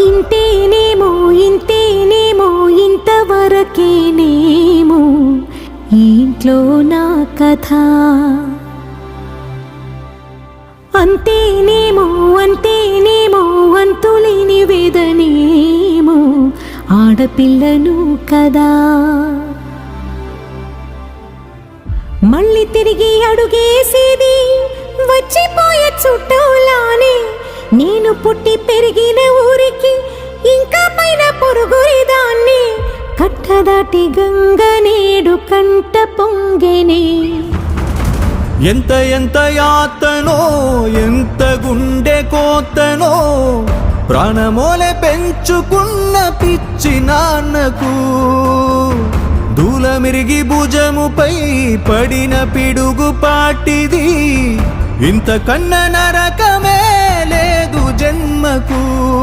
ఇంతేనేమో ఇంతేనేమో ఇంతవరకేనేమో ఇంట్లో నా కథ. అంతేనేమో అంతేనేమో అంతులేని వేదనేమో ఆడపిల్లను కదా. మళ్ళీ తిరిగి అడుగేసేది వచ్చిపోయే చుట్టూలానే. నేను పుట్టి పెరిగిన ఊరికి ఇంకా పైన పొరుగురిదాన్ని. కట్టదాటి గంగ నేడు కంట పొంగెనే. ఎంత ఎంత యాతనో ఎంత గుండె కోతనో ప్రాణమోలే పెంచుకున్న పిచ్చి నాన్నకు. దూలమిరిగి భుజముపై పడిన పిడుగు పాటిది. ఇంతకన్నా నరకమే లేదు జన్మకు.